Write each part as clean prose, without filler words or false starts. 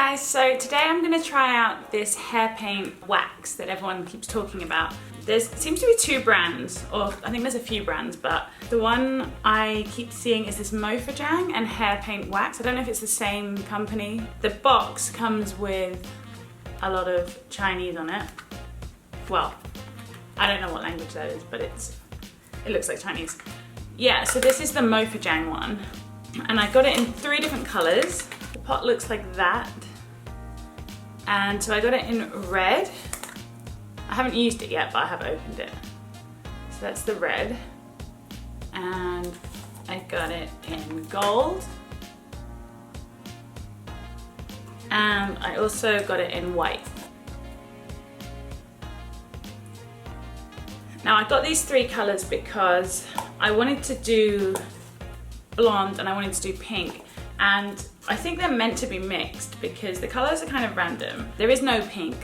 guys, so today I'm going to try out this hair paint wax that everyone keeps talking about. There seems to be two brands, or I think there's a few brands, but the one I keep seeing is this Mofajang and hair paint wax. I don't know if it's the same company. The box comes with a lot of Chinese on it. Well, I don't know what language that is, but it looks like Chinese. Yeah, so this is the Mofajang one, and I got it in 3 different colors. The pot looks like that, and so I got it in red. I haven't used it yet, but I have opened it. So that's the red, and I got it in gold, and I also got it in white. Now I got these 3 colors because I wanted to do blonde and I wanted to do pink, and I think they're meant to be mixed because the colors are kind of random. There is no pink,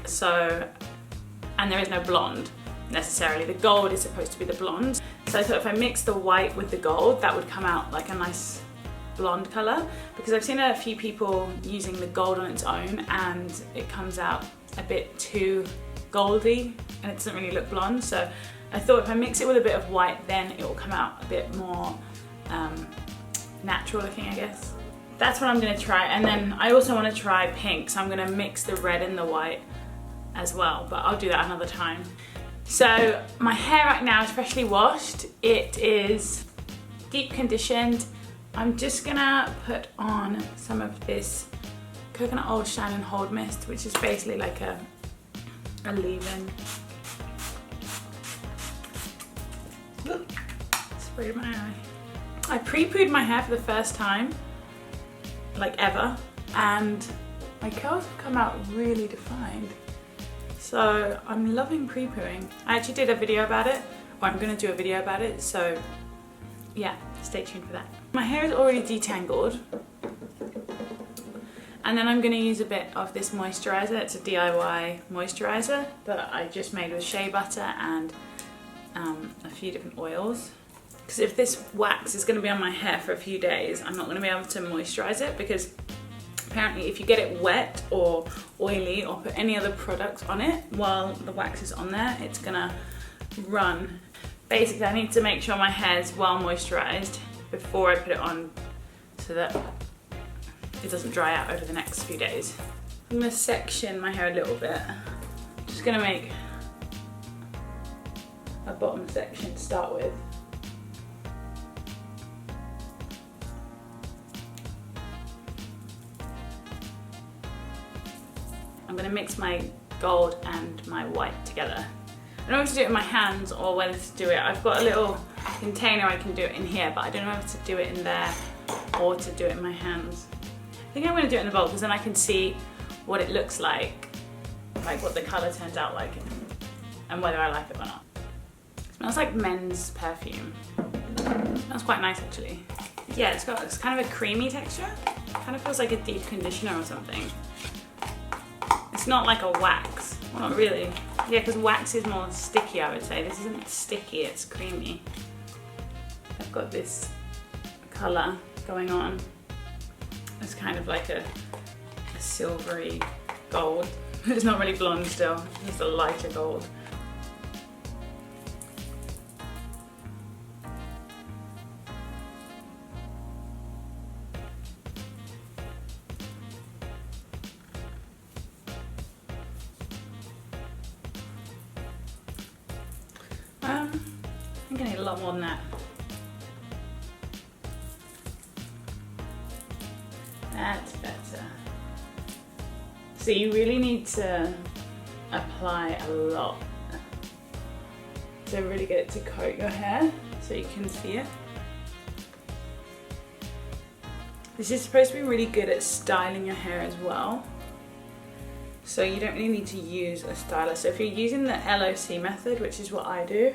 and there is no blonde necessarily. The gold is supposed to be the blonde. So I thought if I mix the white with the gold, that would come out like a nice blonde color, because I've seen a few people using the gold on its own and it comes out a bit too goldy and it doesn't really look blonde. So I thought if I mix it with a bit of white, then it will come out a bit more natural looking, I guess. That's what I'm gonna try. And then I also wanna try pink, so I'm gonna mix the red and the white as well, but I'll do that another time. So my hair right now is freshly washed. It is deep conditioned. I'm just gonna put on some of this coconut oil shine and hold mist, which is basically like a leave-in. Sprayed my eye. I pre-pooed my hair for the first time, like ever, and my curls have come out really defined. So I'm loving pre-pooing. I actually did a video about it, or I'm gonna do a video about it, so yeah, stay tuned for that. My hair is already detangled, and then I'm gonna use a bit of this moisturizer. It's a DIY moisturizer that I just made with shea butter and a few different oils. Because if this wax is gonna be on my hair for a few days, I'm not gonna be able to moisturize it, because apparently if you get it wet or oily or put any other products on it while the wax is on there, it's gonna run. Basically, I need to make sure my hair is well moisturized before I put it on so that it doesn't dry out over the next few days. I'm gonna section my hair a little bit. I'm just gonna make a bottom section to start with. I'm gonna mix my gold and my white together. I don't know if to do it in my hands or whether to do it. I've got a little container I can do it in here, but I don't know if to do it in there or to do it in my hands. I think I'm gonna do it in the bowl because then I can see what it looks like what the color turns out like, and whether I like it or not. It smells like men's perfume. It smells quite nice actually. Yeah, it's kind of a creamy texture. It kind of feels like a deep conditioner or something. It's not like a wax. Well, not really. Yeah, because wax is more sticky, I would say. This isn't sticky, it's creamy. I've got this color going on. It's kind of like a silvery gold. It's not really blonde still, it's a lighter gold. I'm gonna need a lot more than that. That's better. So you really need to apply a lot to really get it to coat your hair so you can see it. This is supposed to be really good at styling your hair as well. So you don't really need to use a styler. So if you're using the LOC method, which is what I do,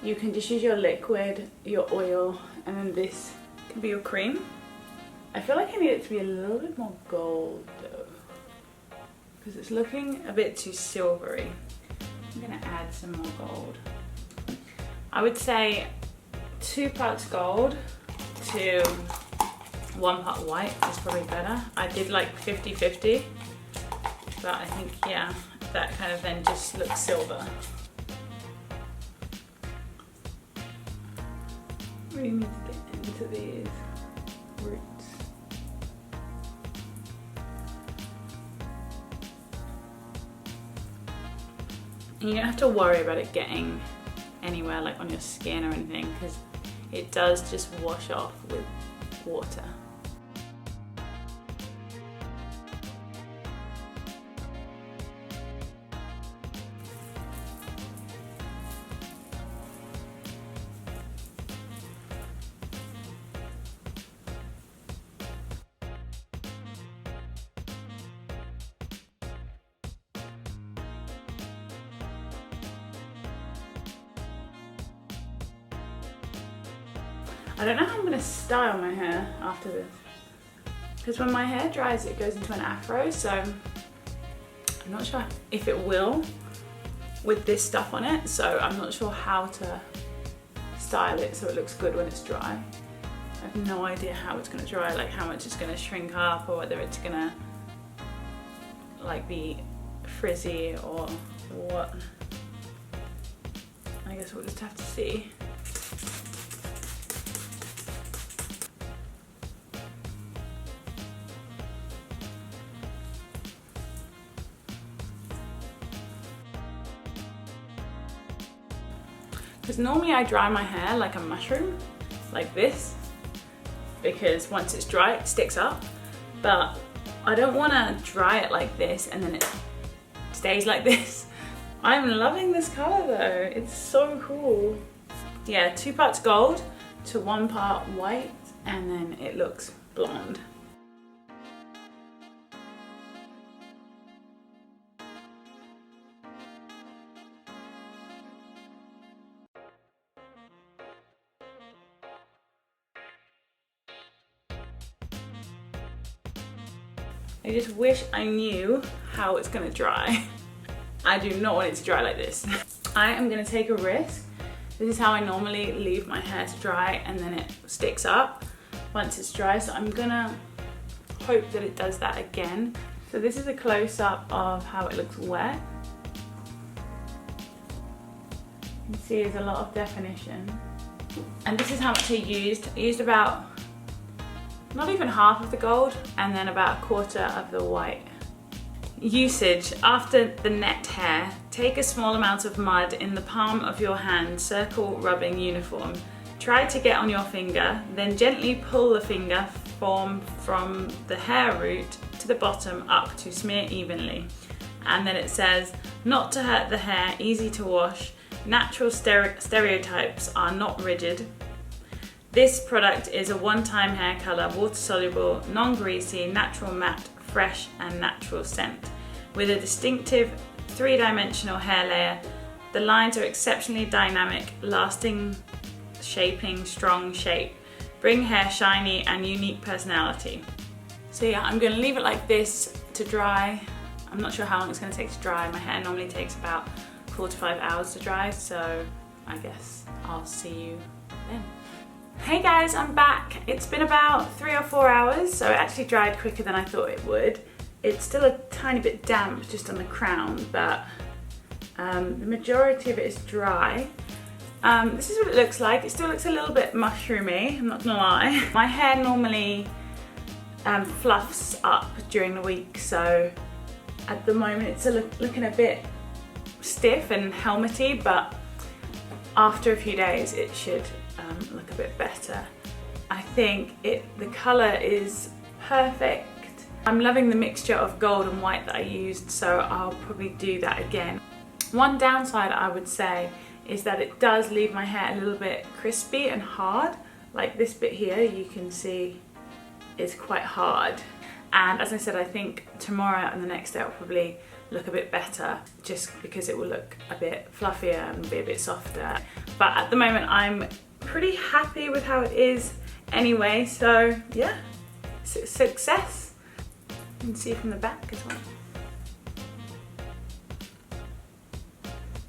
you can just use your liquid, your oil, and then this can be your cream. I feel like I need it to be a little bit more gold though, because it's looking a bit too silvery. I'm gonna add some more gold. I would say 2 parts gold to one part white is probably better. I did like 50-50, but I think, yeah, that kind of then just looks silver. Really need to get into these roots. And you don't have to worry about it getting anywhere like on your skin or anything, because it does just wash off with water. I don't know how I'm going to style my hair after this, because when my hair dries it goes into an afro, so I'm not sure if it will with this stuff on it, so I'm not sure how to style it so it looks good when it's dry. I have no idea how it's going to dry, like how much it's going to shrink up, or whether it's going to like be frizzy or what. I guess we'll just have to see. Because normally I dry my hair like a mushroom, like this, because once it's dry it sticks up, but I don't want to dry it like this and then it stays like this. I'm loving this colour though, it's so cool. Yeah, 2 parts gold to 1 part white, and then it looks blonde. I just wish I knew how it's gonna dry. I do not want it to dry like this. I am gonna take a risk. This is how I normally leave my hair to dry, and then it sticks up once it's dry. So I'm gonna hope that it does that again. So this is a close-up of how it looks wet. You can see there's a lot of definition. And this is how much I used. I used about not even half of the gold, and then about 1/4 of the white. Usage: after the net hair, take a small amount of mud in the palm of your hand, circle rubbing uniform. Try to get on your finger, then gently pull the finger from the hair root to the bottom up to smear evenly. And then it says, not to hurt the hair, easy to wash, natural stereotypes are not rigid. This product is a one-time hair color, water-soluble, non-greasy, natural matte, fresh and natural scent. With a distinctive 3-dimensional hair layer, the lines are exceptionally dynamic, lasting, shaping, strong shape. Bring hair shiny and unique personality. So yeah, I'm gonna leave it like this to dry. I'm not sure how long it's gonna take to dry. My hair normally takes about 4 to 5 hours to dry, so I guess I'll see you then. Hey guys, I'm back. It's been about 3 or 4 hours, so it actually dried quicker than I thought it would. It's still a tiny bit damp just on the crown, but the majority of it is dry. This is what it looks like. It still looks a little bit mushroomy, I'm not gonna lie. My hair normally fluffs up during the week, so at the moment it's looking a bit stiff and helmety, but after a few days it should look a bit better. I think the colour is perfect. I'm loving the mixture of gold and white that I used, so I'll probably do that again. One downside I would say is that it does leave my hair a little bit crispy and hard. Like this bit here, you can see is quite hard. And as I said, I think tomorrow and the next day will probably look a bit better, just because it will look a bit fluffier and be a bit softer. But at the moment I'm pretty happy with how it is anyway, so yeah, success. You can see from the back as well.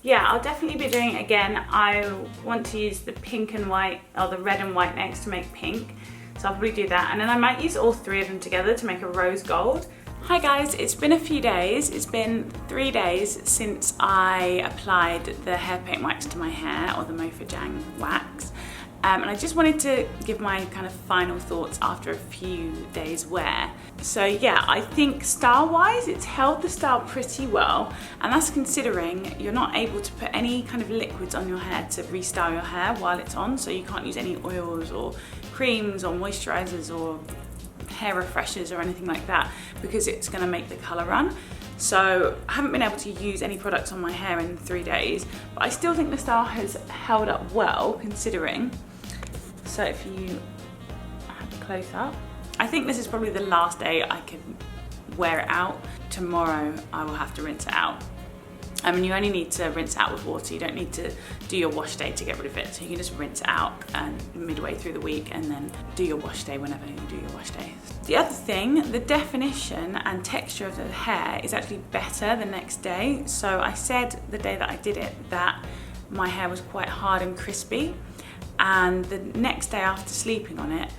Yeah, I'll definitely be doing it again. I want to use the pink and white, or the red and white next to make pink. So I'll probably do that, and then I might use all 3 of them together to make a rose gold. Hi guys, it's been a few days. It's been 3 days since I applied the hair paint wax to my hair, or the Mofajang wax. And I just wanted to give my kind of final thoughts after a few days wear. So yeah, I think style-wise, it's held the style pretty well, and that's considering you're not able to put any kind of liquids on your hair to restyle your hair while it's on, so you can't use any oils or creams or moisturizers or hair refreshers or anything like that, because it's going to make the colour run. So I haven't been able to use any products on my hair in 3 days, but I still think the style has held up well considering. So if you have a close up, I think this is probably the last day I can wear it out. Tomorrow I will have to rinse it out. I mean, you only need to rinse it out with water. You don't need to do your wash day to get rid of it. So you can just rinse it out and midway through the week, and then do your wash day whenever you do your wash day. The other thing, the definition and texture of the hair is actually better the next day. So I said the day that I did it that my hair was quite hard and crispy, and the next day after sleeping on it,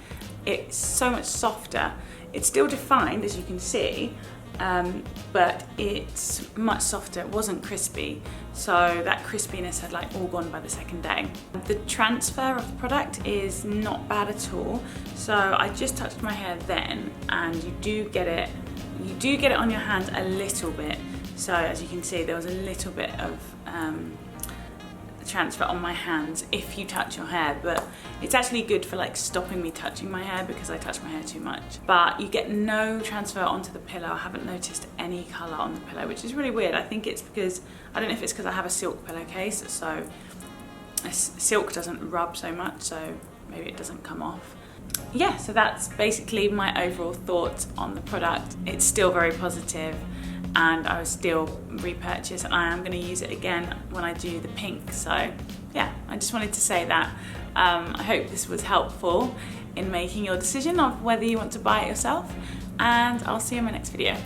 it's so much softer. It's still defined, as you can see, but it's much softer. It wasn't crispy, so that crispiness had like all gone by the second day. The transfer of the product is not bad at all. So I just touched my hair then, and you do get it on your hands a little bit. So as you can see, there was a little bit of transfer on my hands if you touch your hair, but it's actually good for like stopping me touching my hair because I touch my hair too much. But you get no transfer onto the pillow. I haven't noticed any colour on the pillow, which is really weird. I think it's because, I don't know if it's because I have a silk pillowcase, so silk doesn't rub so much, so maybe it doesn't come off. Yeah, so that's basically my overall thoughts on the product. It's still very positive, and I will still repurchase, and I am going to use it again when I do the pink. So yeah, I just wanted to say that. I hope this was helpful in making your decision of whether you want to buy it yourself, and I'll see you in my next video.